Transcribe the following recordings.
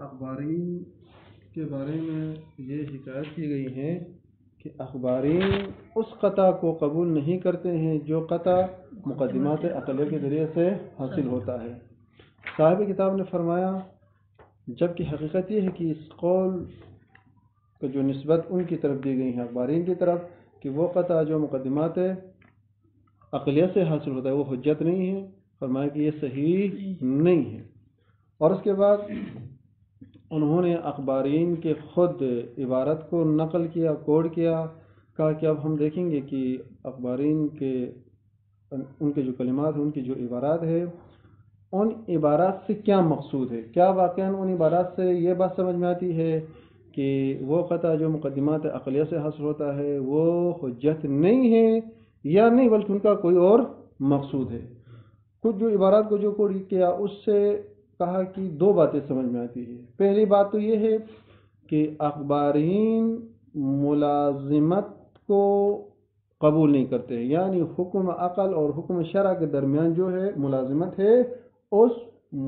اخبارین کے بارے میں یہ حکایت کی گئی ہے کہ اخبارین اس قطع کو قبول نہیں کرتے ہیں جو قطع مقدمات عقلیہ کے ذریعے سے حاصل ہوتا ہے۔ صاحب کتاب نے فرمایا جبکہ حقیقت یہ ہے کہ اس قول کو جو نسبت ان کی طرف دی گئی ہے اخبارین کی طرف کہ وہ قطع جو مقدمات عقلیہ سے حاصل ہوتا ہے وہ حجت نہیں ہے، فرمایا کہ یہ صحیح نہیں ہے۔ اور اس کے بعد انہوں نے اخبارین کے خود عبارت کو نقل کیا، کوڈ کیا، کہا کہ اب ہم دیکھیں گے کہ اخبارین کے ان کے جو کلمات ہیں، ان کی جو عبارات ہے، ان عبارات سے کیا مقصود ہے، کیا واقعاً ان عبارات سے یہ بات سمجھ میں آتی ہے کہ وہ قطع جو مقدمات عقلیہ سے حاصل ہوتا ہے وہ حجت نہیں ہے یا نہیں، بلکہ ان کا کوئی اور مقصود ہے۔ کچھ جو عبارات کو جو کوڈ کیا اس سے کہا کہ دو باتیں سمجھ میں آتی ہے۔ پہلی بات تو یہ ہے کہ اخبارین ملازمت کو قبول نہیں کرتے ہیں، یعنی حکم عقل اور حکم شرع کے درمیان جو ہے ملازمت ہے، اس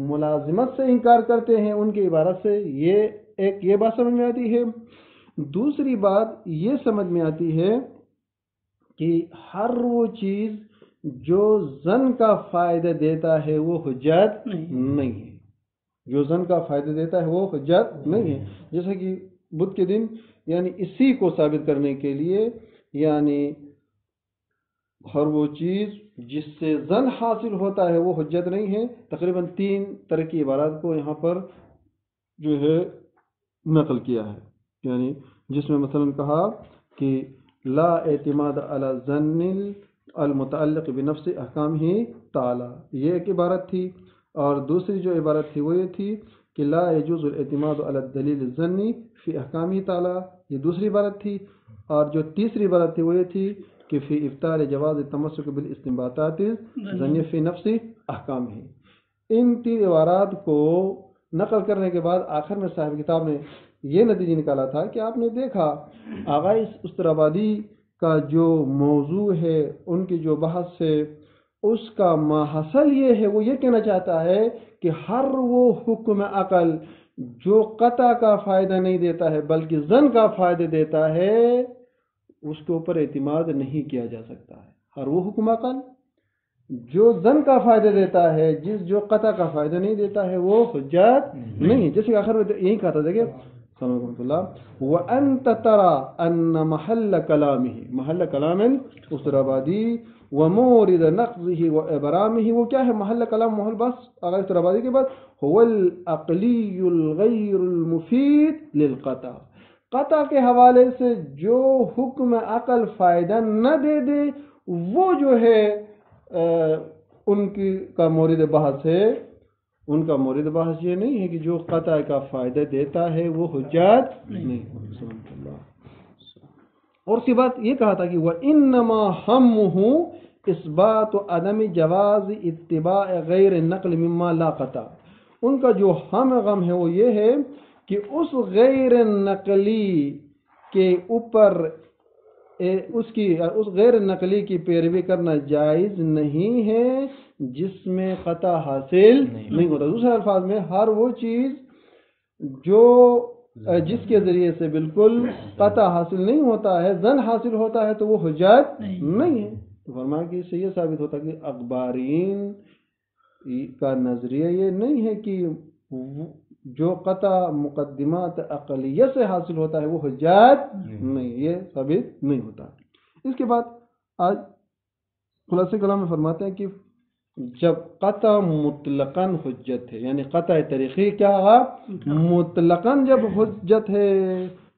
ملازمت سے انکار کرتے ہیں ان کی عبارت سے۔ یہ بات سمجھ میں آتی ہے۔ دوسری بات یہ سمجھ میں آتی ہے کہ ہر وہ چیز جو ظن کا فائدہ دیتا ہے وہ حجت نہیں ہے، جو ظن کا فائدہ دیتا ہے وہ حجت نہیں ہے۔ جیسے کہ بدھ کے دن یعنی اسی کو ثابت کرنے کے لیے یعنی ہر وہ چیز جس سے ظن حاصل ہوتا ہے وہ حجت نہیں ہے، تقریباً 3 طرح کی عبارات کو یہاں پر جو ہے نقل کیا ہے، یعنی جس میں مثلا کہا کہ لا اعتماد علی الظن المتعلق بنفس احکام ہی تعالی، یہ ایک عبارت تھی۔ اور دوسری جو عبارت تھی وہ یہ تھی کہ لا يجوز الاعتماد علی الدلیل الظنی فی احکام ہی تعالی، یہ دوسری عبارت تھی۔ اور جو تیسری عبارت تھی وہ یہ تھی کہ فی ابطال جواز التمسک بالاستنباطات الظنیہ فی نفس احکام ہی۔ ان 3 عبارات کو نقل کرنے کے بعد آخر میں صاحب کتاب نے یہ نتیجہ نکالا تھا کہ آپ نے دیکھا آغا اسطرابادی کا جو موضوع ہے، ان کی جو بحث ہے، اس کا ماحصل یہ ہے، وہ یہ کہنا چاہتا ہے کہ ہر وہ حکم عقل جو قطع کا فائدہ نہیں دیتا ہے بلکہ ظن کا فائدہ دیتا ہے اس کے اوپر اعتماد نہیں کیا جا سکتا ہے۔ ہر وہ حکم عقل جو ظن کا فائدہ دیتا ہے، جو قطع کا فائدہ نہیں دیتا ہے وہ حجت نہیں ہے۔ جیسے کہ آخر میں یہی کہا تھا، دیکھیں السلام علیکم ورحمۃ اللہ، وَأَنْتَ تَرَى أَنَّ مَحَلَّ كَلَامِهِ، محل کلام اسطرابادی ومورد نقضه وابرامه، وہ کیا ہے محل کلام محل بس آغا اسطرابادی کے بعد هو العقلی الغیر المفید للقطع، قطع کے حوالے سے جو حکم عقل فائدہ نہ دے دے وہ جو ہے ان کی کا مورد بحث ہے۔ ان کا مورد بحث یہ نہیں ہے کہ جو قطع کا فائدہ دیتا ہے وہ حجت نہیں۔ اور اس کے بعد یہ کہا تھا کہ وَإِنَّمَا هَمُّهُ إِثْبَاتُ عَدَمِ جَوَازِ اتِّبَاعِ غَيْرِ النَّقْلِ مِمَّا لَا قَطَعَ، ان کا جو غم ہے وہ یہ ہے کہ اس غیر نقلی کے اوپر اس غیر نقلی کی پیروی کرنا جائز نہیں ہے جس میں قطع حاصل نہیں ہوتا۔ دوسرے الفاظ میں ہر وہ چیز جو جس کے ذریعے سے بالکل قطع حاصل نہیں ہوتا ہے، ظن حاصل ہوتا ہے تو وہ حجت نہیں ہے۔ تو فرمایا کہ اس سے یہ ثابت ہوتا کہ اخبارین کا نظریہ یہ نہیں ہے کہ جو قطع مقدمات عقلیہ سے حاصل ہوتا ہے وہ حجت نہیں، یہ ثابت نہیں ہوتا۔ اس کے بعد آج خلاصہ کلام میں فرماتے ہیں کہ جب قطع مطلقاً حجت ہے، یعنی قطع طریقی کیا مطلقاً جب حجت ہے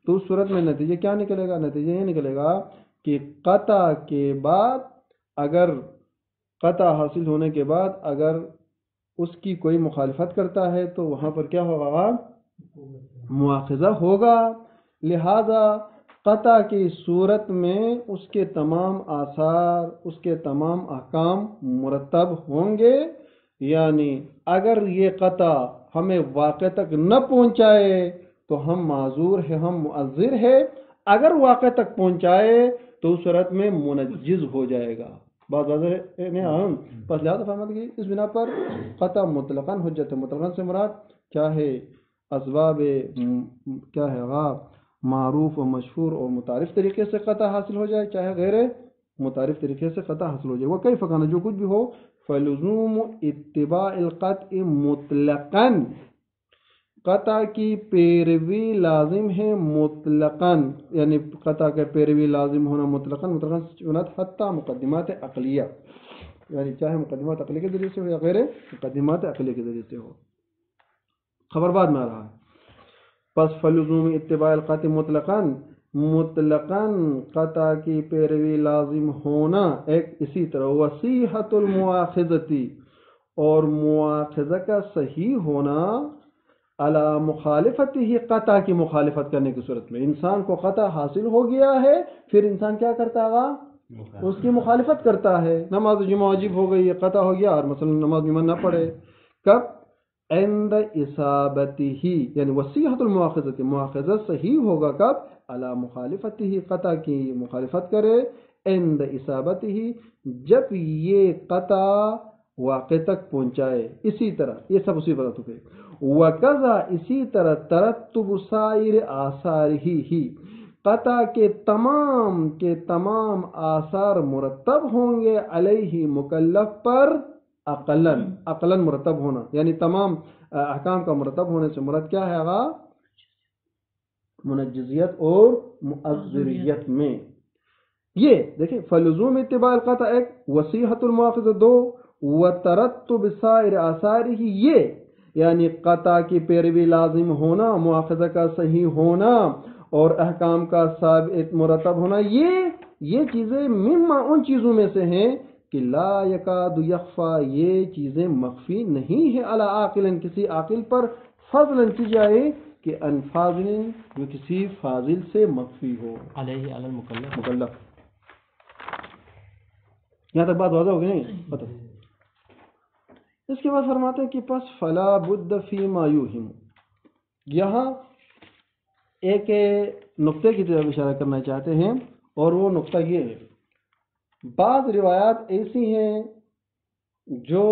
تو اس صورت میں نتیجہ کیا نکلے گا؟ نتیجہ یہ نکلے گا کہ قطع کے بعد اگر قطع حاصل ہونے کے بعد اگر اس کی کوئی مخالفت کرتا ہے تو وہاں پر کیا ہوگا؟ مواخذہ ہوگا۔ لہذا قطع کی صورت میں اس کے تمام آثار، اس کے تمام احکام مرتب ہوں گے، یعنی اگر یہ قطع ہمیں واقع تک نہ پہنچائے تو ہم معذور ہیں، ہم معذر ہیں، اگر واقع تک پہنچائے تو اس صورت میں منجز ہو جائے گا۔ بات واضح ہے؟ پس لہٰذا فرماتے کہ اس بنا پر قطع مطلقاً حجت ہے۔ مطلقاً سے مراد کیا ہے اسباب کیا ہے معروف و مشہور اور متعارف طریقے سے قطع حاصل ہو جائے، چاہے غیر متعارف طریقے سے قطع حاصل ہو جائے، وہ کئی فقانہ جو کچھ بھی ہو، فلزوم اتباع القطع مطلقاً، قطع کی پیروی لازم ہے مطلقاً، یعنی قطع کا پیروی لازم ہونا مطلقاً حتیٰ مقدمات عقلیہ، یعنی چاہے مقدمات عقلیہ کے ذریعے سے ہو یا غیر مقدمات عقلیہ کے ذریعے سے ہو۔ خبر بعد میں آ رہا ہے، پس فلزوم اتباع القطع مطلقاً، مطلقاً قطع کی پیروی لازم ہونا، ایک اسی طرح وصیحت المواخذتی، اور مواخذہ کا صحیح ہونا، علی مخالفت ہی، قطع کی مخالفت کرنے کی صورت میں انسان کو قطع حاصل ہو گیا ہے، پھر انسان کیا کرتا ہے؟ اس کی مخالفت کرتا ہے۔ نماز جمعہ واجب ہو گئی، قطع ہو گیا اور مثلا نماز جمعہ نہ پڑھے، کب؟ عند اصابتہ، یعنی وصیحت المواخذہ، مواخذہ صحیح ہوگا کب؟ علی مخالفت ہی، قطع کی مخالفت کرے، عند اصابتہ، جب یہ قطع واقع تک پہنچائے۔ اسی طرح یہ سب اسی بات ہے، وَكَذَا، اسی طرح ترتب سائر آثارہ ہی، قطع کے تمام آثار مرتب ہوں گے علیہ مکلف پر، عقلاً مرتب ہونا، یعنی تمام احکام کا مرتب ہونے سے مراد کیا ہے؟ منجزیت اور مؤثریت میں۔ یہ دیکھیں، فلزوم اتباع القطع ایک، وصیحت المواخذہ دو، وترتب سائر آثارہ، یہ یعنی قطع کی پیروی لازم ہونا، مواخذہ کا صحیح ہونا اور احکام کا ثابت مرتب ہونا، یہ چیزیں مما، ان چیزوں میں سے ہیں کہ لا یکاد یخفا، یہ چیزیں مخفی نہیں ہے، علی عاقل، کسی عاقل پر، فضلاً کی جائے کہ ان فاضل، جو کسی فاضل سے مخفی ہو، علیہ علی المکلف، مکلف۔ یہاں تک بات واضح ہوگی نہیں؟ پتہ۔ اس کے بعد فرماتے ہیں کہ پس فلا بد فیما یوہم، یہاں ایک نقطے کی طرف اشارہ کرنا چاہتے ہیں، اور وہ نقطہ یہ ہے، بعض روایات ایسی ہیں جو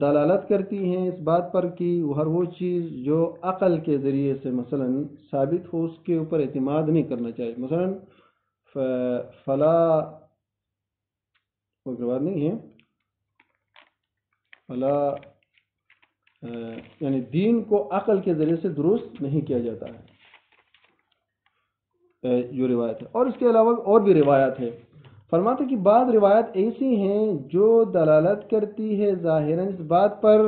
دلالت کرتی ہیں اس بات پر کہ ہر وہ چیز جو عقل کے ذریعے سے مثلا ثابت ہو، اس کے اوپر اعتماد نہیں کرنا چاہیے۔ مثلا فلا، کوئی روایت نہیں ہے، فلا یعنی دین کو عقل کے ذریعے سے درست نہیں کیا جاتا ہے، جو روایت ہے۔ اور اس کے علاوہ اور بھی روایات ہے، فرماتے کہ بعض روایات ایسی ہیں جو دلالت کرتی ہے ظاہراً اس بات پر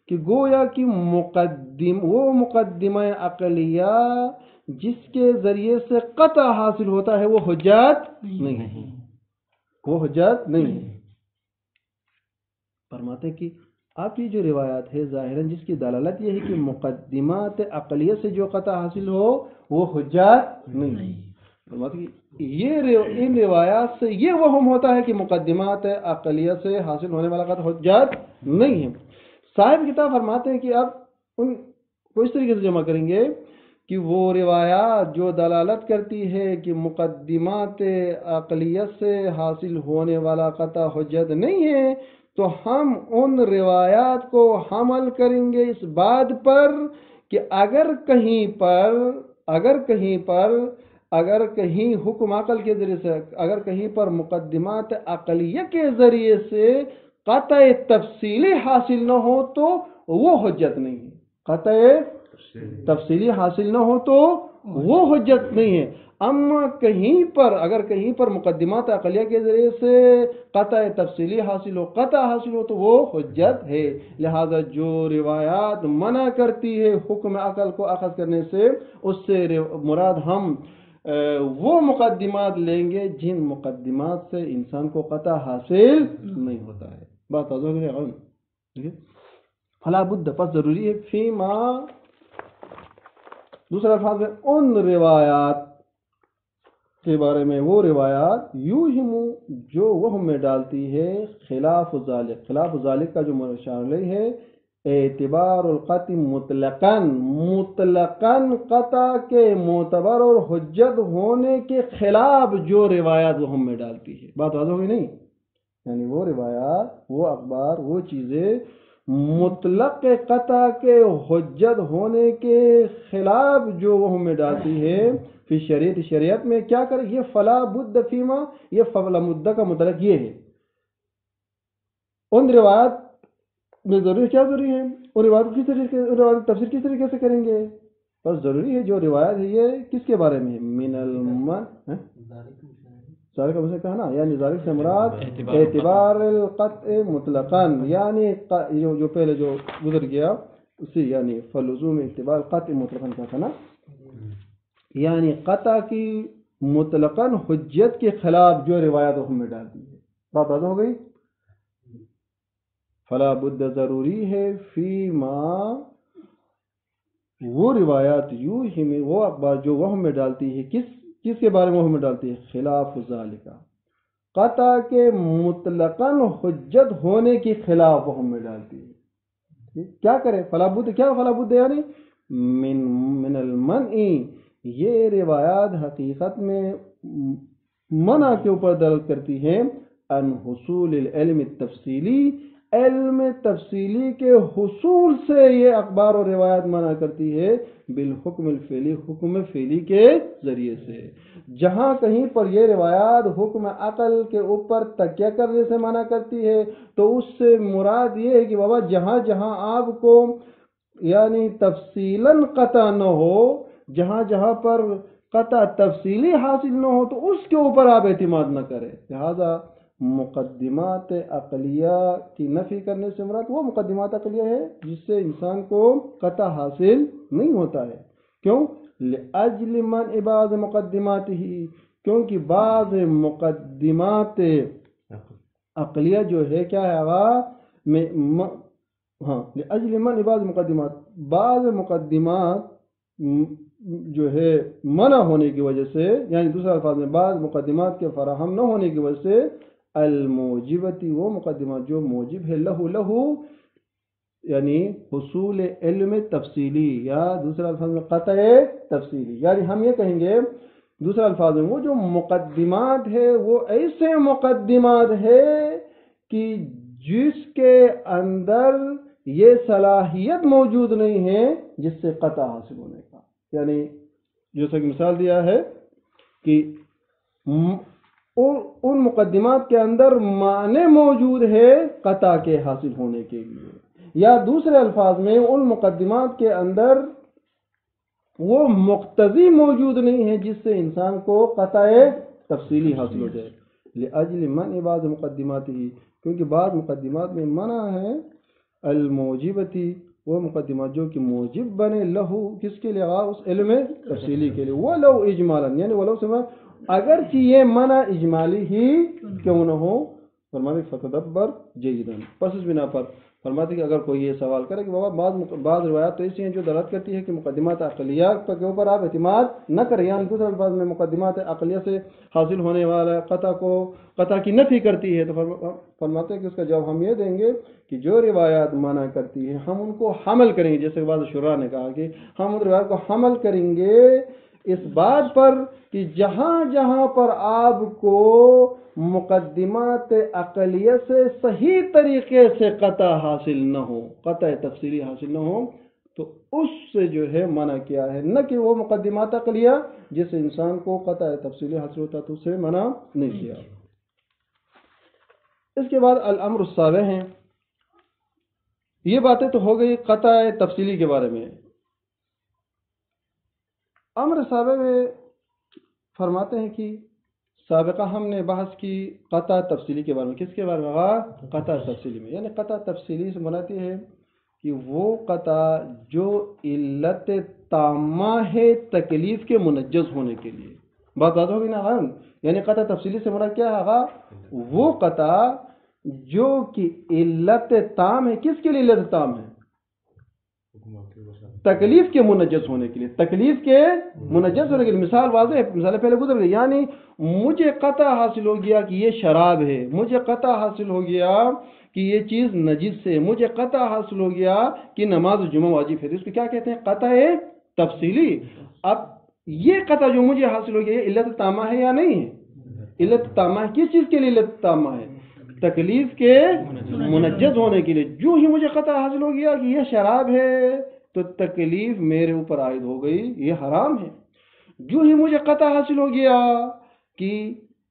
کہ گویا کہ وہ مقدمہ عقلیہ جس کے ذریعے سے قطع حاصل ہوتا ہے وہ حجت نہیں ہے، وہ حجت نہیں ہے۔ فرماتے کہ آپ کی جو روایات ہے ظاہراً جس کی دلالت یہ ہے کہ مقدمات عقلیہ سے جو قطع حاصل ہو وہ حجت نہیں ہے، فرماتے کہ ان روایات سے یہ وہم ہوتا ہے کہ مقدمات عقلیہ سے حاصل ہونے والا قطع حجت نہیں ہے۔ صاحب کتاب فرماتے ہیں کہ اب ان کو اس طریقے سے جمع کریں گے کہ وہ روایات جو دلالت کرتی ہے کہ مقدمات عقلیہ سے حاصل ہونے والا قطع حجت نہیں ہے، تو ہم ان روایات کو حمل کریں گے اس بات پر کہ اگر کہیں حکم عقل کے ذریعے سے، اگر کہیں پر مقدمات عقلیہ کے ذریعے سے قطع تفصیلی حاصل نہ ہو تو وہ حجت نہیں ہے، قطع تفصیلی حاصل نہ ہو تو وہ حجت نہیں ہے۔ اما اگر کہیں پر مقدمات عقلیہ کے ذریعے سے قطع تفصیلی حاصل ہو تو وہ حجت ہے۔ لہذا جو روایات منع کرتی ہے حکم عقل کو اخذ کرنے سے، اس سے مراد ہم وہ مقدمات لیں گے جن مقدمات سے انسان کو قطع حاصل نہیں ہوتا ہے۔ بات واضح ہو گئی؟ فلا بد، پس ضروری ہے، فیما، دوسرا الفاظ ہے ان روایات کے بارے میں، وہ روایات یوہم جو وہم میں ڈالتی ہے، خلاف ذالک کا جو مشار ہے، اعتبار القطع مطلقاً قطع کے معتبر اور حجت ہونے کے خلاف جو روایات وہم میں ڈالتی ہے۔ بات واضح ہوئی نہیں؟ یعنی وہ روایات، وہ اخبار، وہ چیزیں مطلق قطع کے حجت ہونے کے خلاف جو وہ میں ڈالتی ہے فی شریعت میں کیا کرے، یہ فلا بد فیما، یہ فلا مدہ کا مطلق یہ ہے. ان روایات میں ضروری کیا ضروری ہے، ان روایات کی تفسیر کس طریقے سے کریں گے؟ بس ضروری ہے جو روایت ہے یہ کس کے بارے میں، من المن ذالک کا کہا نا، یعنی ذالک سے مراد اعتبار القطع مطلقاً، یعنی جو پہلے جو گزر گیا اسی، یعنی فلزوم اعتبار القطع مطلقاً کا تھا نا، یعنی قطع کی مطلقاً حجت کے خلاف جو روایت حکم میں ڈالتی ہے. بات واضح ہو گئی. فلا بد ضروری ہے فی ما، وہ روایات یوں ہی میں، وہ اخبار جو وہم میں ڈالتی ہے، کس کے بارے میں وہم میں ڈالتی ہے، خلاف ذالک، قطع کے مطلقاً حجت ہونے کے خلاف وہم میں ڈالتی ہے. کیا کرے، فلا بد، کیا فلا بد یعنی من المنع، یہ روایات حقیقت میں منع کے اوپر دلالت کرتی ہیں، ان حصول العلم التفصیلی، علم تفصیلی کے حصول سے یہ اخبار اور روایت منع کرتی ہے، بالحکم الفعلی، حکم فعلی کے ذریعے سے. جہاں کہیں پر یہ روایات حکم عقل کے اوپر تکیہ کرنے سے منع کرتی ہے تو اس سے مراد یہ ہے کہ بابا جہاں جہاں آپ کو یعنی تفصیلاً قطع نہ ہو، جہاں جہاں پر قطع تفصیلی حاصل نہ ہو تو اس کے اوپر آپ اعتماد نہ کریں. لہذا مقدمات عقلیہ کی نفی کرنے سے مراد وہ مقدمات عقلیہ ہے جس سے انسان کو قطع حاصل نہیں ہوتا ہے. کیوں؟ لأجل منع بعض مقدمات ہی، کیونکہ بعض مقدمات عقلیہ جو ہے کیا ہے لأجل منع بعض مقدمات، بعض مقدمات جو ہے منع ہونے کی وجہ سے، یعنی دوسرے الفاظ میں بعض مقدمات کے فراہم نہ ہونے کی وجہ سے، الموجبتی، وہ مقدمات جو موجب ہے، لہو یعنی حصول علم تفصیلی، یا دوسرے الفاظ میں قطع تفصیلی. یعنی ہم یہ کہیں گے دوسرے الفاظ میں وہ جو مقدمات ہے وہ ایسے مقدمات ہے کہ جس کے اندر یہ صلاحیت موجود نہیں ہے جس سے قطع حاصل ہونے کا. یعنی جیسا کہ مثال دیا ہے کہ ان مقدمات کے اندر معنی موجود ہے قطع کے حاصل ہونے کے لیے، یا دوسرے الفاظ میں ان مقدمات کے اندر وہ مقتضی موجود نہیں ہے جس سے انسان کو قطع تفصیلی حاصل ہو جائے. لأجل منع بعض مقدمات ہی، کیونکہ بعض مقدمات میں منع ہے، الموجبتی، وہ مقدمات جو کہ موجب بنے، لہو کس کے لیے، اس علم تفصیلی کے لیے، ولو اجمالا، یعنی ولو سے اگرچہ یہ منع اجمالی ہی کیوں نہ ہو. فرماتے فتدبر جیداً، پس اس بنا پر فرماتے کہ اگر کوئی یہ سوال کرے کہ بابا بعض روایات تو ایسی ہیں جو دلالت کرتی ہے کہ مقدمات عقلیہ کے اوپر آپ اعتماد نہ کریں، یعنی دوسرے الفاظ میں مقدمات عقلیہ سے حاصل ہونے والا قطع کی نفی کرتی ہے، تو فرماتے ہیں کہ اس کا جواب ہم یہ دیں گے کہ جو روایات منع کرتی ہے ہم ان کو حمل کریں گے، جیسے بعض شراح نے کہا کہ ہم ان روایات کو حمل کریں گے اس بات پر کہ جہاں جہاں پر آپ کو مقدمات عقلیہ سے صحیح طریقے سے قطع حاصل نہ ہو، قطع تفصیلی حاصل نہ ہو، تو اس سے جو ہے منع کیا ہے، نہ کہ وہ مقدمات عقلیہ جس سے انسان کو قطع تفصیلی حاصل ہوتا تو اسے منع نہیں کیا. اس کے بعد الامر السابع ہیں. یہ باتیں تو ہو گئی قطع تفصیلی کے بارے میں. امر سابق میں فرماتے ہیں کہ سابقہ ہم نے بحث کی قطع تفصیلی کے بارے میں. کس کے بارے میں؟ قطع تفصیلی میں. یعنی قطع تفصیلی سے مناتی ہے کہ وہ قطع جو علت تامہ ہے تکلیف کے منجز ہونے کے لیے. بات بات ہوگی نا. یعنی قطع تفصیلی سے مراد کیا ہے؟ وہ قطع جو کہ علت تام ہے. کس کے لیے علت تام ہے؟ تکلیف کے منجز ہونے کے لیے. تکلیف کے منجز ہونے کے لیے. مثال واضح ہے، مثال پہلے گزر گئی. یعنی مجھے قطع حاصل ہو گیا کہ یہ شراب ہے، مجھے قطع حاصل ہو گیا کہ یہ چیز نجس ہے، مجھے قطع حاصل ہو گیا کہ نماز جمعہ واجب ہے. اس کو کیا کہتے ہیں؟ قطع تفصیلی. اب یہ قطع جو مجھے حاصل ہو گیا یہ علت تامہ ہے یا نہیں ہے؟ علت تامہ ہے. کس چیز کے لیے علت تامہ ہے؟ تکلیف کے منجز ہونے کے لیے. جو ہی مجھے قطع حاصل ہو گیا کہ یہ شراب ہے تو تکلیف میرے اوپر عائد ہو گئی، یہ حرام ہے. جو ہی مجھے قطع حاصل ہو گیا کہ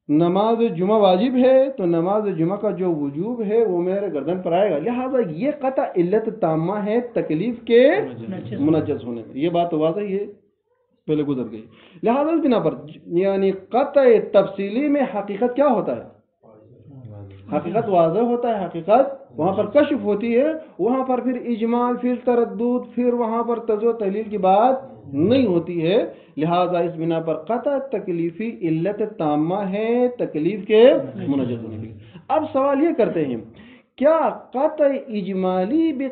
نماز جمعہ واجب ہے تو نماز جمعہ کا جو وجوب ہے وہ میرے گردن پر آئے گا. لہذا یہ قطع علت تامہ ہے تکلیف کے منجز ہونے میں. یہ بات تو واضح ہے، پہلے گزر گئی. لہذا اس بنا پر یعنی قطع تفصیلی میں حقیقت کیا ہوتا ہے؟ حقیقت واضح ہوتا ہے، حقیقت وہاں پر کشف ہوتی ہے، وہاں پر پھر اجمال، پھر تردد، پھر وہاں پر تجزیہ و تحلیل کی بات نہیں ہوتی ہے. لہذا اس بنا پر قطع تکلیفی علت تامہ ہے تکلیف کے منجز ہونے کے لیے. اب سوال یہ کرتے ہیں کیا قطع اجمالی بھی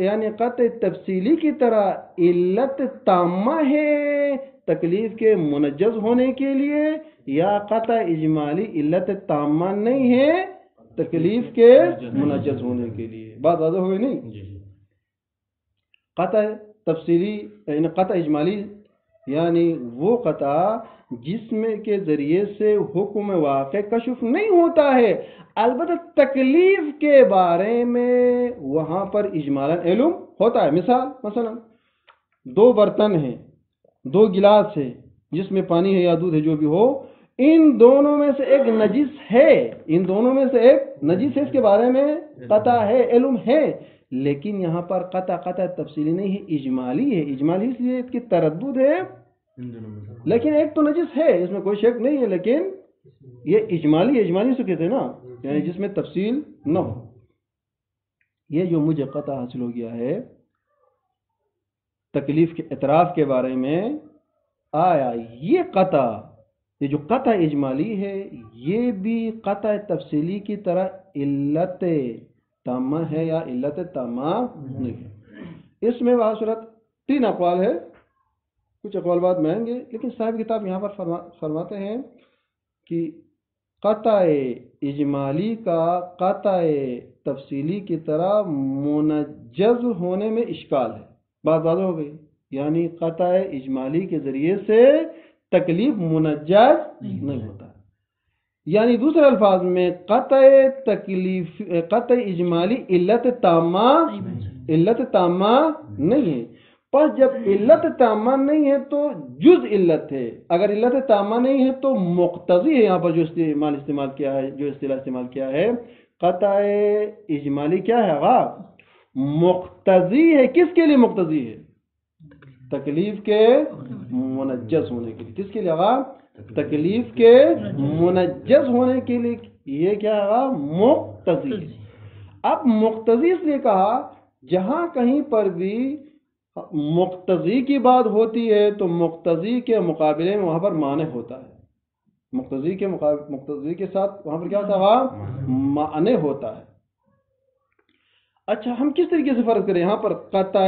یعنی قطع تفصیلی کی طرح علت تامہ ہے تکلیف کے منجز ہونے کے لیے، یا قطع اجمالی علت تامہ نہیں ہے تکلیف کے منجز ہونے کے لیے؟ بات واضح ہوئی نہیں؟ قطع تفصیلی یعنی قطع اجمالی یعنی وہ قطع جس میں کے ذریعے سے حکم واقع کشف نہیں ہوتا ہے، البتہ تکلیف کے بارے میں وہاں پر اجمالاً علم ہوتا ہے. مثلا دو برتن ہیں، دو گلاس ہے، جس میں پانی ہے یا دودھ ہے جو بھی ہو، ان دونوں میں سے ایک نجس ہے، ان دونوں میں سے ایک نجس ہے، اس کے بارے میں قطع ہے، علم ہے. لیکن یہاں پر قطع تفصیلی نہیں ہے، اجمالی ہے. اجمالی اس لیے اس کی تردد ہے، لیکن ایک تو نجس ہے، اس میں کوئی شک نہیں ہے، لیکن یہ اجمالی ہے. اجمالی سے کہتے ہیں نا یعنی جس میں تفصیل نہ ہو. یہ جو مجھے قطع حاصل ہو گیا ہے تکلیف کے اعتراف کے بارے میں، آیا یہ قطع، یہ جو قطع اجمالی ہے یہ بھی قطع تفصیلی کی طرح علت تامہ ہے یا علت تامہ نہیں ہے؟ اس میں بصورت 3 اقوال ہے، کچھ اقوال بعد میں آئیں گے، لیکن صاحب کتاب یہاں پر فرماتے ہیں کہ قطع اجمالی کا قطع تفصیلی کی طرح منجز ہونے میں اشکال ہے. بات واضح ہو گئی، یعنی قطع اجمالی کے ذریعے سے تکلیف منجز نہیں ہوتا. یعنی دوسرے الفاظ میں قطع اجمالی علت تامہ نہیں ہے. پس جب علت تامہ نہیں ہے تو جز علت ہے. اگر علت تامہ نہیں ہے تو مقتضی ہے. یہاں پر جو استعمال کیا ہے، جو اصطلاح استعمال کیا ہے، قطع اجمالی کیا ہے؟ مقتضی ہے. کس کے لیے مقتضی ہے؟ تکلیف کے منجز ہونے کے لیے. کس کے لیے؟ تکلیف کے منجز ہونے کے لیے. یہ کیا ہے؟ مقتضی. اب مقتضی اس لیے کہا جہاں کہیں پر بھی مقتضی کی بات ہوتی ہے تو مقتضی کے مقابلے میں وہاں پر مانع ہوتا ہے. مقتضی کے ساتھ وہاں پر کیا ہوتا ہے؟ مانع ہوتا ہے. اچھا، ہم کس طریقے سے فرض کریں؟ یہاں پر قطع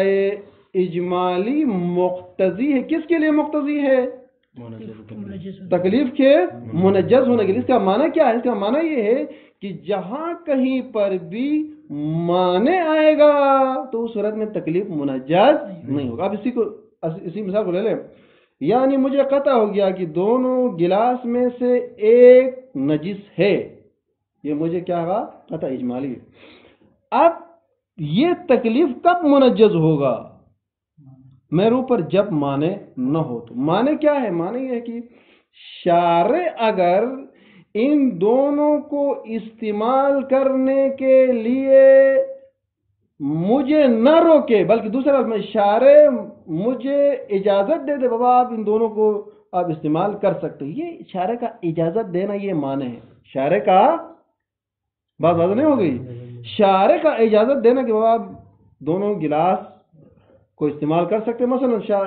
اجمالی مقتضی ہے. کس کے لیے مقتضی ہے؟ تکلیف کے منجز ہونے کے لیے. اس کا معنی کیا ہے؟ اس کا معنی یہ ہے کہ جہاں کہیں پر بھی معنی آئے گا تو اس صورت میں تکلیف منجز نہیں ہوگا. اب اسی مثال کو لے لیں. یعنی مجھے قطع ہو گیا کہ دونوں گلاس میں سے ایک نجس ہے. یہ مجھے کیا ہوگا؟ قطع اجمالی ہے. اب یہ تکلیف کب منجز ہوگا؟ میرے اوپر جب معنی نہ ہو. تو معنی کیا ہے؟ معنی یہ ہے کہ شارع اگر ان دونوں کو استعمال کرنے کے لیے مجھے نہ روکے، بلکہ دوسرا میں شارع مجھے اجازت دے دے، بابا آپ ان دونوں کو آپ استعمال کر سکتے، یہ شارع کا اجازت دینا یہ معنی ہے. شارع کا بات واضح نہیں ہو گئی؟ شارع کا اجازت دینا کہ بابا آپ دونوں گلاس کو استعمال کر سکتے. مثلا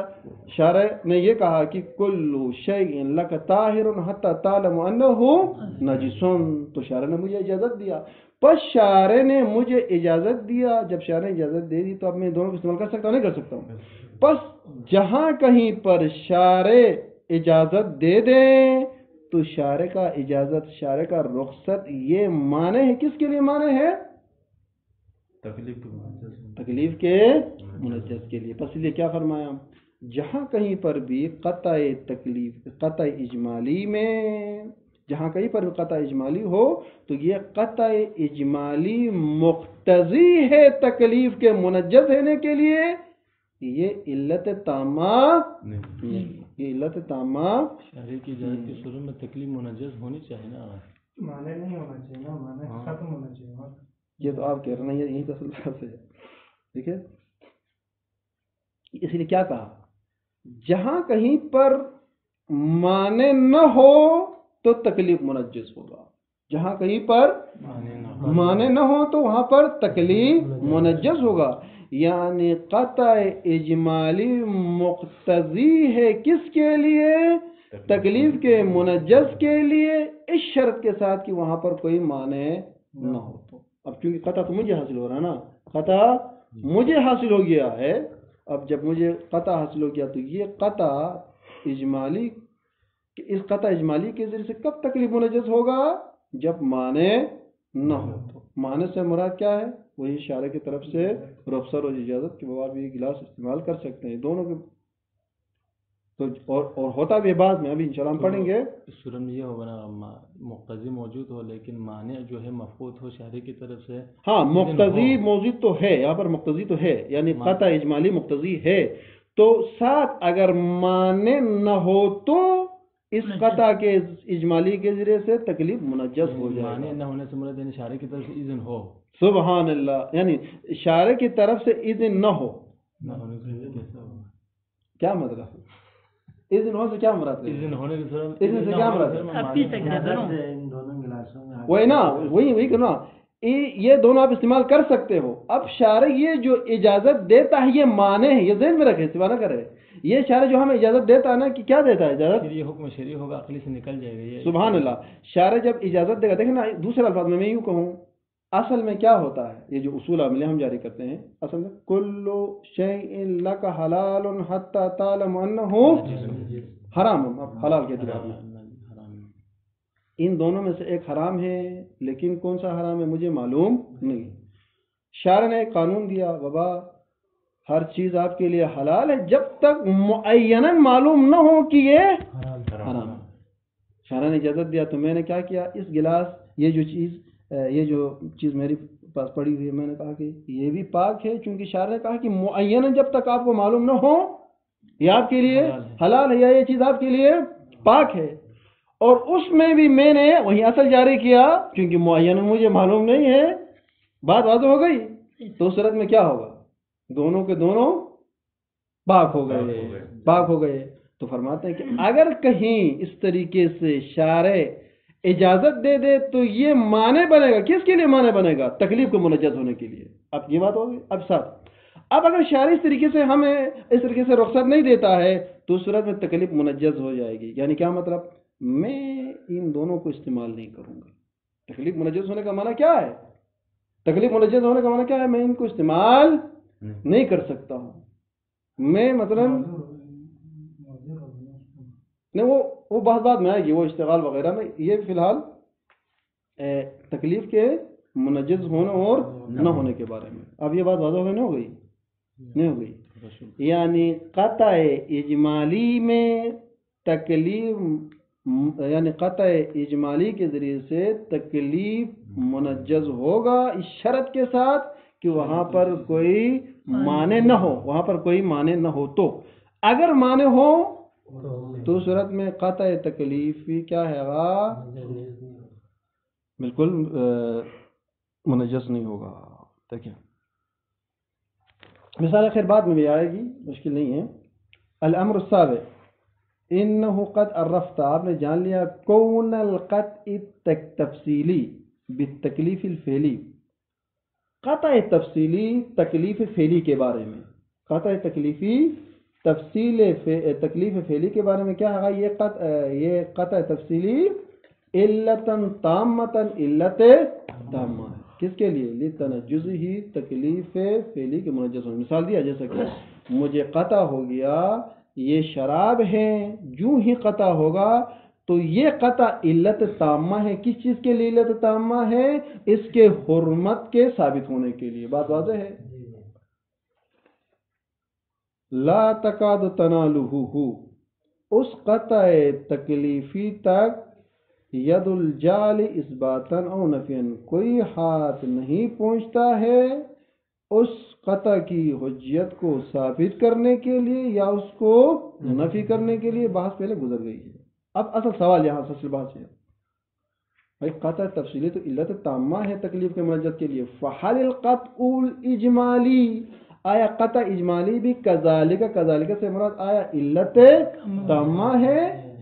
شارع نے یہ کہا کہ کل شیء لک طاہر حتی تعلم انہ نجس، تو شارع نے مجھے اجازت دیا. پس شارع نے مجھے اجازت دیا، جب شارع نے اجازت دے دی تو اب میں دونوں کو استعمال کر سکتا ہوں نہیں کر سکتا ہوں؟ پس جہاں کہیں پر شارع اجازت دے دیں تو شارع کا اجازت، شارع کا رخصت یہ معنی ہے. کس کے لیے معنی ہے؟ تکلیف کے منجز کے لیے. پس اس لیے کیا فرمایا؟ جہاں کہیں پر بھی قطع اجمالی میں جہاں کہیں پر قطع اجمالی ہو تو یہ قطع اجمالی مقتضی ہے تکلیف کے منجز ہونے کے لیے، یہ علت تامہ نہیں، یہ علت تامہ شرعی کی اجازت کی صورت میں تکلیف منجز ہونی چاہیے نا، معنی نہیں ہونا چاہیے نا، معنی ختم ہونا چاہیے. یہ تو آپ کہہ رہے ہیں یہی تصل سے ٹھیک ہے. اس لیے کیا کہا، جہاں کہیں پر معنی نہ ہو تو تکلیف منجز ہوگا، جہاں کہیں پر معنی نہ ہو تو وہاں پر تکلیف منجز ہوگا. یعنی قطع اجمالی مقتضی ہے کس کے لیے، تکلیف کے منجز کے لیے، اس شرط کے ساتھ کہ وہاں پر کوئی معنی نہ ہو. تو اب چونکہ قطع تو مجھے حاصل ہو رہا ہے نا، قطع مجھے حاصل ہو گیا ہے. اب جب مجھے قطع حاصل ہو گیا تو یہ قطع اجمالی، اس قطع اجمالی کے ذریعے سے کب تکلیف منجز ہوگا، جب معنی نہ ہو. تو معنی سے مراد کیا ہے، وہی شارع کی طرف سے رخصت اور اجازت کے بعد بھی گلاس استعمال کر سکتے ہیں دونوں کے. تو اور ہوتا بھی بعد میں ابھی انشاءاللہ ہم پڑھیں گے. اس صورت میں یہ ہوگا نا مقتضی موجود ہو لیکن معنی جو ہے مفقود ہو شارع کی طرف سے. ہاں مقتضی موجود تو ہے، یہاں پر مقتضی تو ہے، یعنی قطع اجمالی مقتضی ہے، تو ساتھ اگر معنی نہ ہو تو اس قطع کے اجمالی کے ذریعے سے تکلیف منجز ہو جائے گا. معنی نہ ہونے سے مراد یعنی شارع کی طرف سے اذن ہو. سبحان اللہ، یعنی شارع کی طرف سے اذن نہ ہو. نہ ہونے سے کیسا ہوگا، کیا مطلب اذن ہو سے کیا مراد ہے، اذن ہونے کی صورت اذن سے کیا مراد ہے، ان دونوں گلاسوں میں وہی نا وہی کرنا، یہ دونوں آپ استعمال کر سکتے ہو. اب شارع یہ جو اجازت دیتا ہے یہ معنی ہے، یہ ذہن میں رکھے، سوا نہ کرے. یہ شارع جو ہمیں اجازت دیتا ہے نا کہ کیا دیتا ہے اجازت، یہ حکم شرعی ہوگا، عقلی سے نکل جائے گا یہ. سبحان اللہ. شارع جب اجازت دے گا، دیکھیں نا دوسرے الفاظ میں یوں کہوں، اصل میں کیا ہوتا ہے، یہ جو اصول عملیہ ہم جاری کرتے ہیں، اصل میں کل شیء لک حلال حتی تعلم انہ حرام، حلال کے اعتبار میں ان دونوں میں سے ایک حرام ہے، لیکن کون سا حرام ہے مجھے معلوم نہیں. شارع نے ایک قانون دیا، بابا ہر چیز آپ کے لیے حلال ہے جب تک معیناً معلوم نہ ہو کہ یہ حرام ہے. شارع نے اجازت دیا تو میں نے کیا کیا، اس گلاس یہ جو چیز میری پاس پڑی ہوئی ہے، میں نے کہا کہ یہ بھی پاک ہے، چونکہ شارع نے کہا کہ معیناً جب تک آپ کو معلوم نہ ہو یہ آپ کے لیے حلال ہے یا یہ چیز آپ کے لیے پاک ہے. اور اس میں بھی میں نے وہی اصل جاری کیا، کیونکہ معین مجھے معلوم نہیں ہے. بات واضح ہو گئی. تو اس صورت میں کیا ہوگا، دونوں کے دونوں پاک ہو گئے. تو فرماتے ہیں کہ اگر کہیں اس طریقے سے شارع اجازت دے دے تو یہ معنی بنے گا، کس کے لیے معنی بنے گا، تکلیف کو منجز ہونے کے لیے. اب یہ بات ہوگی. اب اگر شارع اس طریقے سے ہمیں اس طریقے سے رخصت نہیں دیتا ہے تو اس صورت میں تکلیف منجز ہو جائے گی. یعنی کیا مطلب، میں ان دونوں کو استعمال نہیں کروں گا. تکلیف منجز ہونے کا معنی کیا ہے، تکلیف منجز ہونے کا معنی کیا ہے، میں ان کو استعمال نہیں کر سکتا ہوں. میں مثلا نہیں، وہ بعد میں آئے گی، وہ اشتغال وغیرہ میں. یہ فی الحال تکلیف کے منجز ہونے اور نہ ہونے کے بارے میں. اب یہ بات واضح نہیں ہو گئی، نہیں ہو گئی. یعنی قطع اجمالی میں تکلیف، یعنی قطع اجمالی کے ذریعے سے تکلیف منجز ہوگا اس شرط کے ساتھ کہ وہاں پر کوئی معنی نہ ہو، وہاں پر کوئی معنی نہ ہو. تو اگر معنی ہو تو صورت میں قطع تکلیفی کیا ہے گا، بالکل منجز نہیں ہوگا. دیکھیں مثال خیر بعد میں بھی آئے گی، مشکل نہیں ہے. الامر السابع انه قد عرفت، آپ نے جان لیا کون القطع تفصیلی بالتکلیف الفعلی، قطع تفصیلی تکلیف فعلی کے بارے میں. قطع تکلیفی تکلیف فعلی کے بارے میں کیا ہے، یہ قطع تفصیلی علت تامۃ، علت تامہ ہے. کس کے لیے، لتنجز ہی تکلیف فعلی کے منجز ہونے. مثال دیا جیسا کہ مجھے قطع ہو گیا یہ شراب ہے، جو ہی قطع ہوگا تو یہ قطع علت تامہ ہے. کس چیز کے لیے علت تامہ ہے، اس کے حرمت کے ثابت ہونے کے لیے. بات واضح ہے. لا تکاد تنالہ، اس قطع تکلیفی تک ید الجال اثباتاً او نفیاً، کوئی ہاتھ نہیں پہنچتا ہے اس قطع کی حجیت کو ثابت کرنے کے لیے یا اس کو نفی کرنے کے لیے. بحث پہلے گزر گئی ہے. اب اصل سوال یہاں اصل بحث ہے بھائی قطع تفصیلی تو علت تامہ ہے تکلیف کے منجت کے لیے. فحل القطع الاجمالی، آیا قطع اجمالی بھی کذالک سے مراد آیا علت تامہ ہے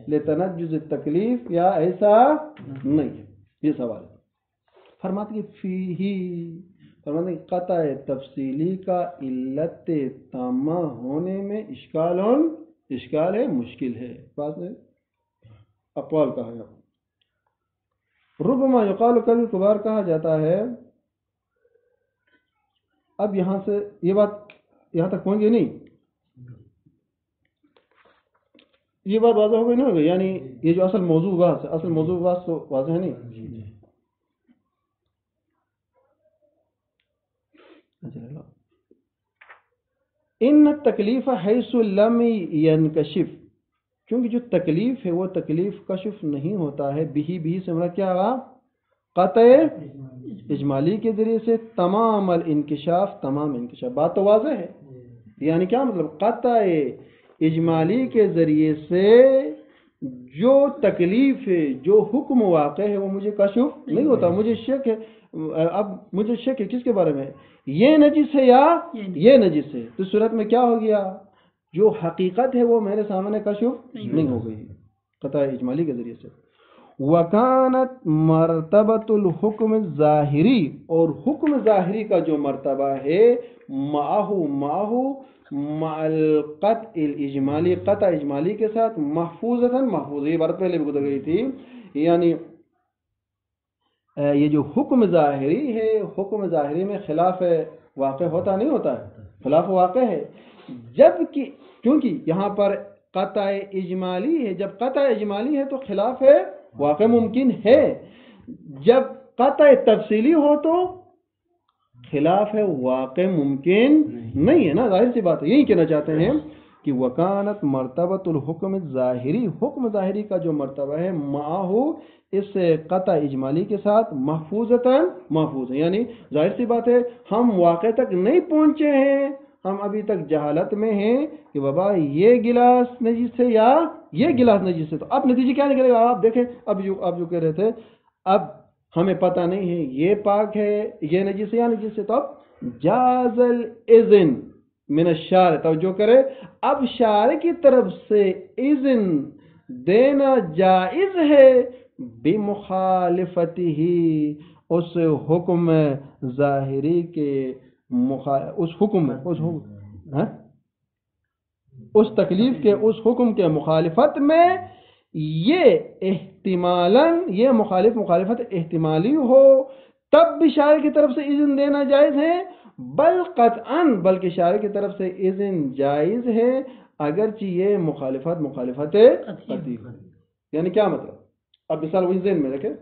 لتنجز التکلیف یا ایسا نہیں ہے؟ یہ سوال ہے. فرماتے کہ فرماتے ہیں قطع تفصیلی کا علت تامہ ہونے میں اشکال ہے، مشکل ہے. بات ہے اقوال کہا ہے. ربما یقال، کبھی کبھار کہا جاتا ہے. اب یہاں سے یہ بات یہاں تک پہنچ گئی نہیں؟ یہ بات واضح ہو گئی نہیں ہوگی؟ یعنی یہ جو اصل موضوع بحث ہے، اصل موضوع بحث تو واضح ہے نہیں. ان تکلیف حیث لم ینکشف، کیونکہ جو تکلیف ہے وہ تکلیف کشف نہیں ہوتا ہے. بھی سے مراد کیا آگا؟ قطع اجمالی کے ذریعے سے تمام الانکشاف. بات تو واضح ہے. یعنی کیا مطلب؟ قطع اجمالی کے ذریعے سے جو تکلیف ہے، جو حکم واقع ہے، وہ مجھے کشف نہیں ہوتا. مجھے شک ہے. اب مجھے شک ہے کس کے بارے میں؟ یہ نجس ہے یا یہ نجس ہے. تو صورت میں کیا ہو گیا؟ جو حقیقت ہے وہ میرے سامنے کشف نہیں ہو گئی قطع اجمالی کے ذریعے سے. وَكَانَتْ مرتبۃ الحکم ظاہری، اور حکم ظاہری کا جو مرتبہ ہے معہ مع القطع الاجمالی، قطع اجمالی کے ساتھ محفوظ. یہ بات پہلے بھی گزر گئی تھی. یعنی یہ جو حکم ظاہری ہے، حکم ظاہری میں خلاف واقع ہوتا نہیں ہوتا ہے، خلاف واقع ہے. جبکہ کیونکہ یہاں پر قطع اجمالی ہے، جب قطع اجمالی ہے تو خلاف واقع ممکن ہے. جب قطع تفصیلی ہو تو خلاف واقع ممکن نہیں ہے نا. ظاہر سی بات ہے. یہی کہنا چاہتے ہیں کہ وکانت مرتبۃ الحکم ظاہری، حکم ظاہری کا جو مرتبہ ہے معہ اس قطع اجمالی کے ساتھ محفوظ ہے. یعنی ظاہر سی بات ہے ہم واقع تک نہیں پہنچے ہیں، ہم ابھی تک جہالت میں ہیں کہ بابا یہ گلاس نجس ہے یا یہ گلاس نجس ہے. تو اب نتیجے کیا نکلے گا؟ آپ دیکھیں اب جو کہہ رہے تھے اب ہمیں پتہ نہیں ہے یہ پاک ہے یہ نجس ہے یا نجس ہے. تو اب جاز الاذن من الشارع، توجہ کرے، اب شارع کی طرف سے اذن دینا جائز ہے بمخالفتہ، اس حکم ظاہری کے اس تکلیف کے اس حکم کے مخالفت میں. یہ احتمالاً یہ مخالفت احتمالی ہو تب بھی شارع کی طرف سے اذن دینا جائز ہے. بل قطعاً، بلکہ شارع کی طرف سے اذن جائز ہے اگرچہ یہ مخالفت قطعی ہے. یعنی کیا مطلب؟ اب مثال وہی ذہن میں رکھے،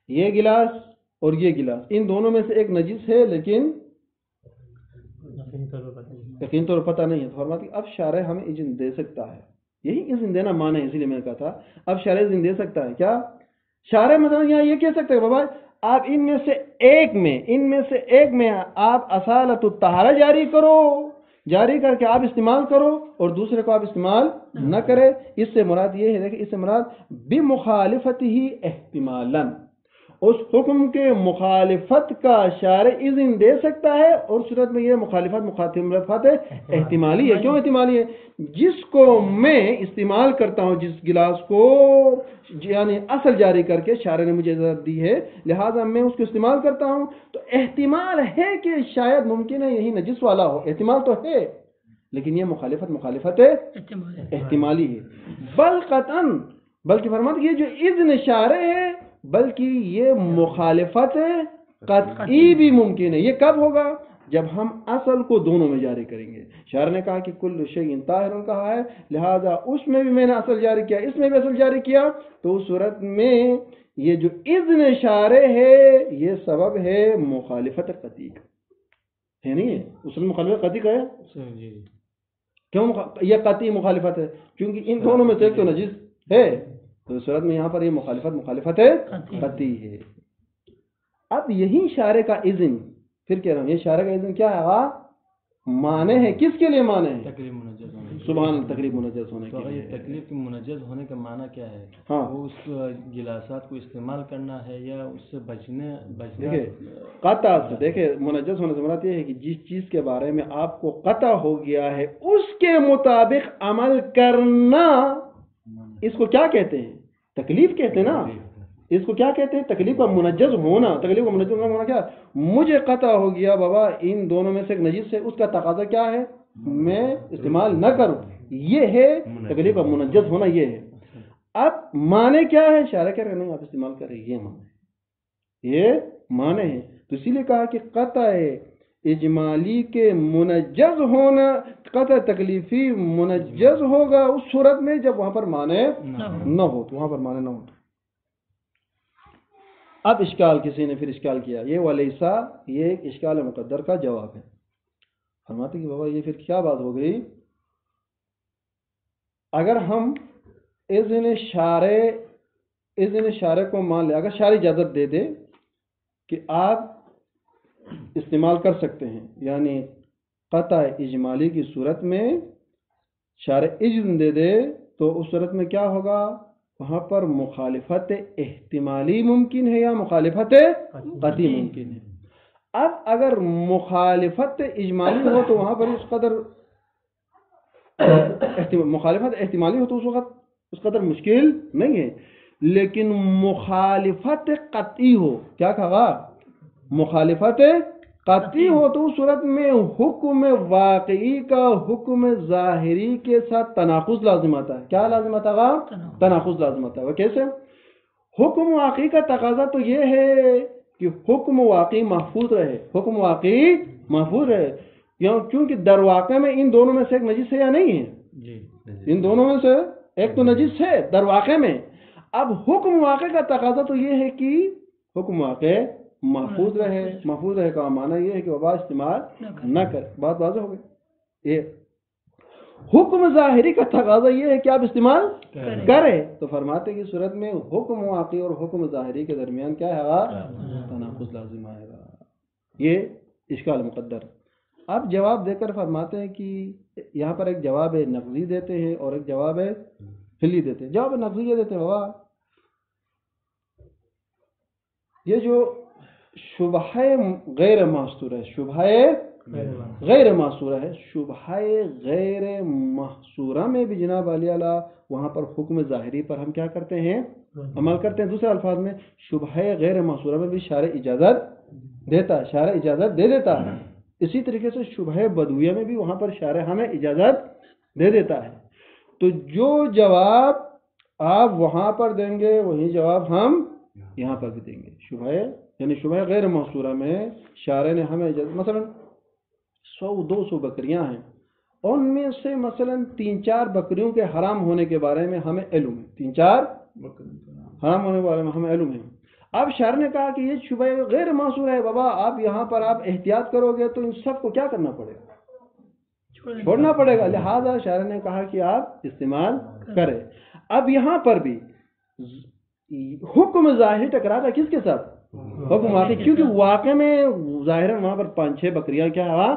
یہ گلاس اور یہ گلاس، ان دونوں میں سے ایک نجس ہے لیکن یقین طور پر پتہ نہیں ہے. تو فرماتی اب شارع ہمیں اذن دے سکتا ہے. یہی اذن دینا معنی ہے، اسی لیے میں نے کہا تھا اب شارع اذن دے سکتا ہے. کیا شارع مثلا یہاں یہ کہہ سکتے ہیں بابا آپ ان میں سے ایک میں آپ اصالت الطہارہ جاری کر کے آپ استعمال کرو اور دوسرے کو آپ استعمال نہ کرے. اس سے مراد یہ ہے، دیکھیں اس سے مراد بمخالفت ہی احتمالاً، اس حکم کے مخالفت کا شارع اذن دے سکتا ہے. اور صورت میں یہ مخالفت احتمالی ہے. کیوں احتمالی ہے؟ جس کو میں استعمال کرتا ہوں، جس گلاس کو یعنی اصل جاری کر کے شارع نے مجھے اجازت دی ہے، لہٰذا میں اس کو استعمال کرتا ہوں، تو احتمال ہے کہ شاید ممکن ہے یہی نجس والا ہو. احتمال تو ہے لیکن یہ مخالفت احتمالی ہے. بل قطعاً، بلکہ فرماتے یہ جو اذن شارع ہے بلکہ یہ مخالفت قطعی بھی ممکن ہے. یہ کب ہوگا؟ جب ہم اصل کو دونوں میں جاری کریں گے. شارع نے کہا کہ کل شیء طاہر کہا ہے، لہذا اس میں بھی میں نے اصل جاری کیا، اس میں بھی اصل جاری کیا. تو اس صورت میں یہ جو اذن شارع ہے یہ سبب ہے مخالفت قطعی کا، ہے نہیں ہے؟ اس میں مخالفت قطعی کا ہے. کیوں یہ قطعی مخالفت ہے؟ کیونکہ ان دونوں میں سے ایک تو نجس ہے تو اس صورت میں یہاں پر یہ مخالفت قطعی ہے. اب یہی اشارے کا اذن، پھر کہہ رہا ہوں، یہ اشارے کا اذن کیا ہے؟ معنی ہے. کس کے لیے معنی ہے؟ تکلیف منجز ہونے. سبحان اللہ، تکلیف منجز ہونے تو کے اگر لیے. یہ تکلیف کے منجز ہونے کا معنی کیا ہے؟ ہاں، وہ اس گلاسات کو استعمال کرنا ہے یا اس سے بچنا؟ دیکھیں قطع سے، دیکھیں منجز ہونے سے مراد یہ ہے کہ جس چیز کے بارے میں آپ کو قطع ہو گیا ہے اس کے مطابق عمل کرنا، اس کو کیا کہتے ہیں؟ تکلیف کہتے ہیں نا. اس کو کیا کہتے ہیں؟ تکلیف کا منجز ہونا. تکلیف کا منجز ہونا کیا؟ مجھے قطع ہو گیا بابا ان دونوں میں سے ایک نجس ہے، اس کا تقاضا کیا ہے؟ میں استعمال نہ کروں. یہ ہے تکلیف کا منجز ہونا. یہ ہے. اب معنی کیا ہے؟ اشارہ کر رہے نہیں، آپ استعمال کر رہے ہیں. یہ معنی ہے. تو اسی لیے کہا کہ قطع اجمالی کے منجز ہونا، قطع تکلیفی منجز ہوگا اس صورت میں جب وہاں پر معنی نہ ہو. تو وہاں پر معنی نہ ہو. اب اشکال، کسی نے پھر اشکال کیا، یہ ولیسا، یہ ایک اشکال مقدر کا جواب ہے. فرماتے کہ بابا یہ پھر کیا بات ہو گئی؟ اگر ہم اذن شارع کو مان لیں، اگر شارع اجازت دے دے کہ آپ استعمال کر سکتے ہیں، یعنی قطع اجمالی کی صورت میں شارع اذن دے دے، تو اس صورت میں کیا ہوگا؟ وہاں پر مخالفت احتمالی ممکن ہے یا مخالفت قطعی ممکن ہے. اب اگر مخالفت اجمالی ہو تو وہاں پر اس قدر مخالفت احتمالی ہو تو اس وقت اس قدر مشکل نہیں ہے. لیکن مخالفت قطعی ہو، کیا کہا؟ مخالفت قطعی ہو تو اس صورت میں حکم واقعی کا حکم ظاہری کے ساتھ تناقض لازم آتا ہے. کیا لازم آتا ہے؟ تناقض لازم آتا ہے. وہ کیسے؟ حکم واقعی کا تقاضا تو یہ ہے کہ حکم واقعی محفوظ رہے. حکم واقعی محفوظ رہے کیونکہ در واقع میں ان دونوں میں سے ایک نجس ہے یا نہیں ہے؟ جی، ان دونوں میں سے ایک تو نجس ہے در واقع میں. اب حکم واقع کا تقاضا تو یہ ہے کہ حکم واقع محفوظ رہے. محفوظ رہے کا معنی یہ ہے کہ وبا استعمال نہ کرے. بات واضح ہو گئی. یہ حکم ظاہری کا تقاضا یہ ہے کہ آپ استعمال کریں. تو فرماتے کہ صورت میں حکم واقعی اور حکم ظاہری کے درمیان کیا ہے؟ تناقض لازم آئے گا. یہ اشکال مقدر. اب جواب دے کر فرماتے ہیں کہ یہاں پر ایک جواب نقضی دیتے ہیں اور ایک جواب فعلی دیتے ہیں. جواب نقضی یہ دیتے ہیں بابا یہ جو شبہ غیر محصورہ ہے، شبہ غیر محصورہ ہے، شبہ غیر محصورہ میں بھی جناب علی اعلیٰ وہاں پر حکم ظاہری پر ہم کیا کرتے ہیں؟ عمل کرتے ہیں. دوسرے الفاظ میں شبہ غیر محصورہ میں بھی شارع اجازت دیتا ہے، شارع اجازت دے دیتا ہے. اسی طریقے سے شبہ بدویہ میں بھی وہاں پر شارع ہمیں اجازت دے دیتا ہے. تو جو جواب آپ وہاں پر دیں گے وہی جواب ہم یہاں پر بھی دیں گے. شبہ یعنی شبہ غیر محصورہ میں شارع نے ہمیں اجازت، مثلا 100-200 بکریاں ہیں، ان میں سے مثلا 3-4 بکریوں کے حرام ہونے کے بارے میں ہمیں علم ہے. 3-4 حرام ہونے کے بارے میں ہمیں علم ہے. اب شارع نے کہا کہ یہ شبہ غیر محصور ہے بابا، آپ یہاں پر آپ احتیاط کرو گے تو ان سب کو کیا کرنا پڑے گا؟ چھوڑنا پڑے گا. لہذا شارع نے کہا کہ آپ استعمال کریں. اب یہاں پر بھی حکم ظاہری ٹکرا تھا کس کے ساتھ؟ حکم واقعی. کیونکہ واقع میں ظاہر وہاں پر 5-6 بکریاں کیا ہے؟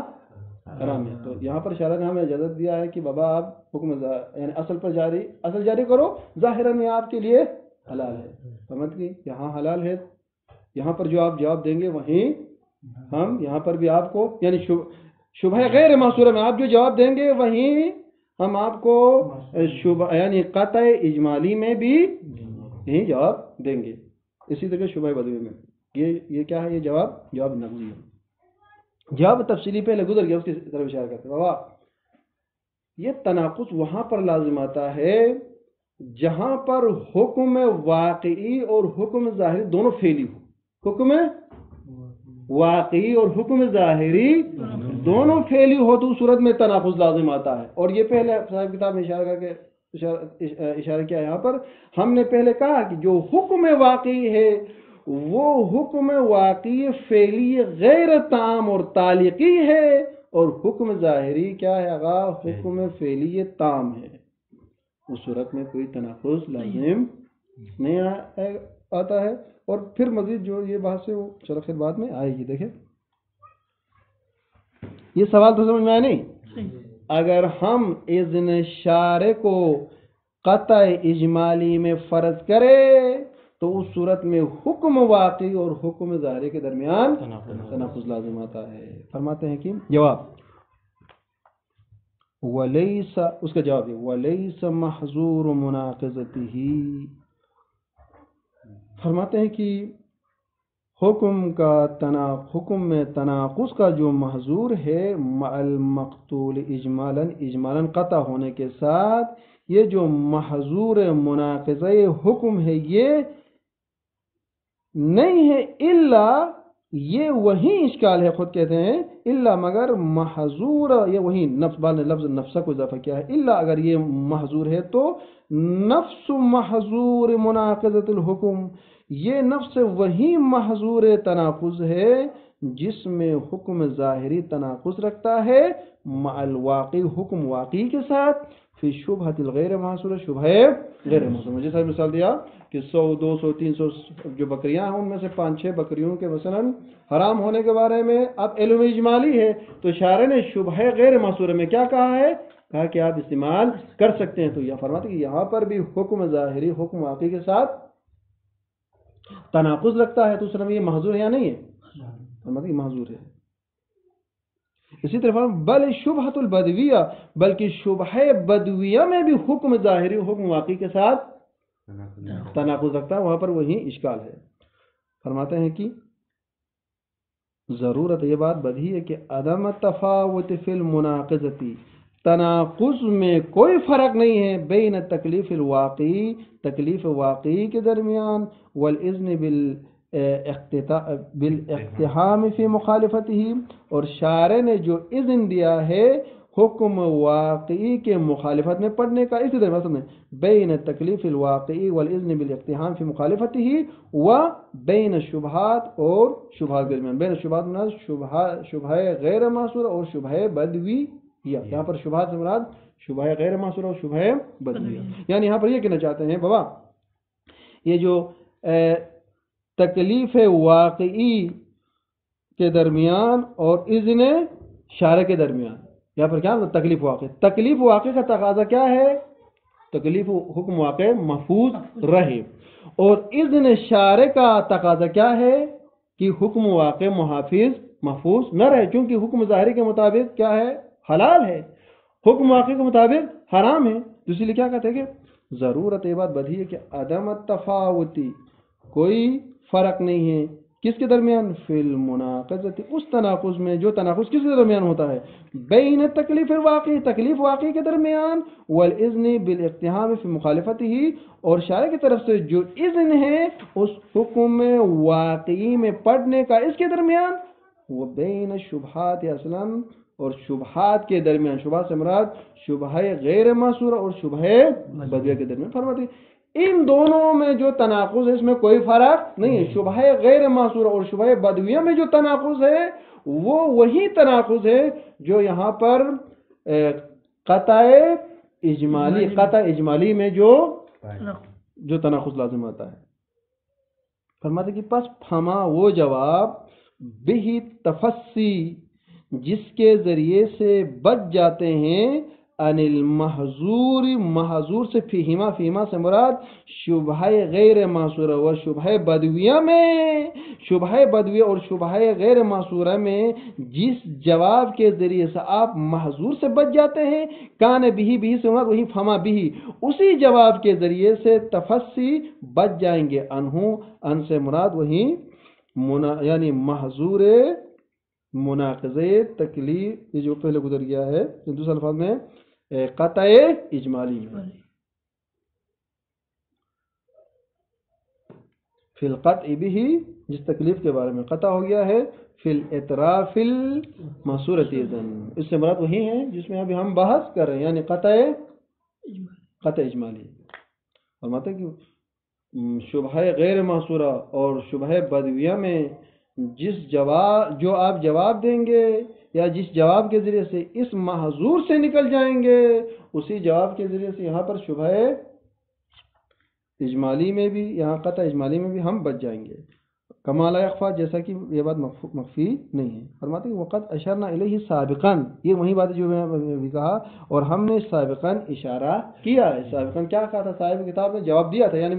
حرام ہے. تو یہاں پر شارع نے ہمیں اجازت دیا ہے کہ بابا آپ حکم یعنی اصل پر اصل جاری کرو، ظاہراً یہ آپ کے لیے حلال ہے. سمجھ گئی؟ یہاں حلال ہے. یہاں پر جو آپ جواب دیں گے وہیں ہم یہاں پر بھی آپ کو یعنی شبہ غیر محصورہ میں آپ جو جواب دیں گے وہیں ہم آپ کو شبہ یعنی قطع اجمالی میں بھی یہی جواب دیں گے. اسی طرح شبہ بدوی میں یہ کیا ہے؟ یہ جواب نقضی ہے. جواب تفصیلی پہلے گزر گیا، اس کی طرف اشارہ کرتے ہیں. بابا یہ تناقض وہاں پر لازم آتا ہے جہاں پر حکم واقعی اور حکم ظاہری دونوں فعلی ہو. حکم واقعی اور حکم ظاہری دونوں فعلی ہو تو صورت میں تناقض لازم آتا ہے. اور یہ پہلے صاحب کتاب میں اشارہ کر کے اشارہ کیا. یہاں پر ہم نے پہلے کہا کہ جو حکم واقعی ہے وہ حکم واقعی فعلی غیر تام اور تعلیقی ہے، اور حکم ظاہری کیا ہے؟ حکم فعلی تام ہے. اس صورت میں کوئی تناقض لازم نہیں آتا ہے. اور پھر مزید جو یہ بات سے وہ چلو پھر بعد میں آئے گی. دیکھیں یہ سوال تو سمجھ میں آیا نہیں. اگر ہم اذن شارع کو قطع اجمالی میں فرض کرے تو اس صورت میں حکم واقعی اور حکم ظاہری کے درمیان تناقض لازم آتا ہے. فرماتے ہیں کہ جواب ولیس، اس کا جواب ہے ولیس محظور مناقضتہ. فرماتے ہیں کہ حکم میں تناقض کا جو محظور ہے مع المقتول اجمالاً قطع ہونے کے ساتھ، یہ جو محظور مناقضہ حکم ہے یہ نہیں ہے الا، یہ وہی اشکال ہے، خود کہتے ہیں الا مگر محظور، یہ وہی نفس بال نے لفظ نفسہ کو اضافہ کیا ہے، الا اگر یہ محظور ہے تو نفس محظور مناقضۃ الحکم، یہ نفس وہی محظور تناقض ہے جس میں حکم ظاہری تناقض رکھتا ہے مع الواقع، حکم واقعی کے ساتھ، فی شبہۃ الغیر محصور، شبہ غیر محصور. مجھے صاحب مثال دیا کہ 100 200 300 جو بکریاں ہیں ان میں سے 5-6 بکریوں کے مثلا حرام ہونے کے بارے میں اب علم اجمالی ہے، تو شارع نے شبہ غیر محصور میں کیا کہا ہے؟ کہا کہ آپ استعمال کر سکتے ہیں. تو یہ فرماتے کہ یہاں پر بھی حکم ظاہری حکم واقعی کے ساتھ تناقض رکھتا ہے، تو اس میں یہ محظور ہے یا نہیں ہے؟ فرماتے کہ محظور ہے. اسی طرح بل شبہۃ البدویہ، بلکہ شبہ بدویہ میں بھی حکم ظاہری حکم واقعی کے ساتھ تناقض رکھتا ہے، وہاں پر وہی اشکال ہے. فرماتے ہیں کہ ضرورت، یہ بات بدیہی ہے کہ عدم تفاوت فی المناقضتی، تناقض میں کوئی فرق نہیں ہے بین تکلیف الواقعی، تکلیف واقعی کے درمیان، والاذن بالاقتحام فی مخالفتہ، اور شارع نے جو اذن دیا ہے حکم واقعی کے مخالفت میں پڑھنے کا، اسی طرح میں بین تکلیف الواقعی والاذن بالاقتحام فی مخالفتہ و بین شبہات، اور شبہات کے درمیان، بین شبہات مراد شبہ غیر محصور اور شبہ بدوی. یہاں پر شبہات سے مراد شبہ غیر محصور اور شبہ بدوی، یعنی یہاں پر یہ کہنا چاہتے ہیں بابا یہ جو تکلیف واقعی کے درمیان اور اذن شارع کے درمیان، یہاں پر کیا تکلیف واقع، تکلیف واقع کا تقاضا کیا ہے؟ تکلیف حکم واقع محفوظ رہے، اور اذن شارع کا تقاضا کیا ہے کہ حکم واقع محفوظ نہ رہے، کیونکہ حکم ظاہری کے مطابق کیا ہے؟ حلال ہے، حکم واقع کے مطابق حرام ہے. اس لیے کیا کہتے ہیں کہ ضرورت، یہ بات بدیہی ہے کہ عدم التفاوتی، کوئی فرق نہیں ہے کس کے درمیان؟ فی المناقضۃ، اس تناقض میں جو تناقض کس کے درمیان ہوتا ہے؟ بین تکلیف واقعی، تکلیف واقعی کے درمیان، والاذن بالاقتحام فی مخالفتہ، اور شارع کی طرف سے جو اذن ہے اس حکم واقعی میں پڑھنے کا اس کے درمیان، وہ بین شبہات اسلام، اور شبہات کے درمیان، شبہات سے مراد شبہ غیر محصورہ اور شبہ بدویہ کے درمیان. فرماتے ان دونوں میں جو تناقض ہے اس میں کوئی فرق نہیں ہے. شبہ غیر محصورہ اور شبہ بدویہ میں جو تناقض ہے وہ وہی تناقض ہے جو یہاں پر قطع اجمالی میں جو تناقض لازم آتا ہے. فرماتے کہ پس فما وہ جواب بہی تفسی، جس کے ذریعے سے بچ جاتے ہیں ان المحظور، محظور سے، فیما سے مراد شبہ غیر محصورہ و شبہ بدویہ میں، شبہ بدویہ اور شبہ غیر محصورہ میں جس جواب کے ذریعے سے آپ محظور سے بچ جاتے ہیں، کان بھی سے مراد وہی فما بھی، اسی جواب کے ذریعے سے تفسی بچ جائیں گے. ان سے مراد وہی یعنی محظور مناقضے تکلیف، یہ جو پہلے گزر گیا ہے دوسرے الفاظ میں قطع اجمالی میں، فی القطع بھی، جس تکلیف کے بارے میں قطع ہو گیا ہے، فی الاعتراف المحصورۃ، اس سے مراد وہی ہے جس میں ابھی ہم بحث کر رہے ہیں، یعنی قطع اجمالی. فرماتے ہیں کہ شبہ غیر محصورہ اور شبہ بدویہ میں جو آپ جواب دیں گے یا جس جواب کے ذریعے سے اس محظور سے نکل جائیں گے، اسی جواب کے ذریعے سے یہاں پر شبہ اجمالی میں بھی، یہاں قطع اجمالی میں بھی ہم بچ جائیں گے. کما لا یخفی، جیسا کہ یہ بات مخفی نہیں ہے. فرماتے ہیں وقت اشرنا الیہ سابقاً، یہ وہی بات جو میں نے ابھی کہا، اور ہم نے سابقاً اشارہ کیا ہے. سابقاً کیا کہا تھا صاحب کتاب نے؟ جواب دیا تھا، یعنی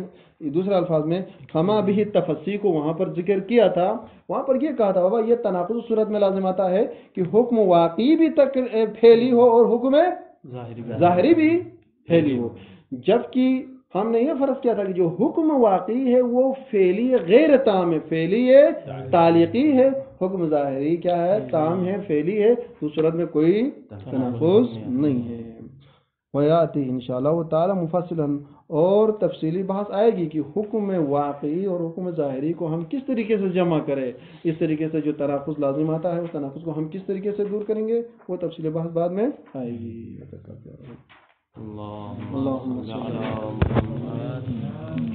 دوسرے الفاظ میں فما بھی تفصیل کو وہاں پر ذکر کیا تھا. وہاں پر یہ کہا تھا بابا یہ تناقض صورت میں لازم آتا ہے کہ حکم واقعی بھی تک پھیلی ہو اور حکم ظاہری بھی پھیلی ہو. جبکہ ہم نے یہ فرض کیا تھا کہ جو حکم واقعی ہے وہ فعلی غیر تام ہے، فعلی تعلیقی ہے. حکم ظاہری کیا ہے؟ تام ہے، فعلی ہے. اس صورت میں کوئی تناقض نہیں ہے. ویاتی انشاءاللہ تعالی مفصلا، اور تفصیلی بحث آئے گی کہ حکم واقعی اور حکم ظاہری کو ہم کس طریقے سے جمع کریں. اس طریقے سے جو تناقض لازم آتا ہے اس تناقض کو ہم کس طریقے سے دور کریں گے، وہ تفصیلی بحث بعد میں آئے گی. اللهم صل على محمد.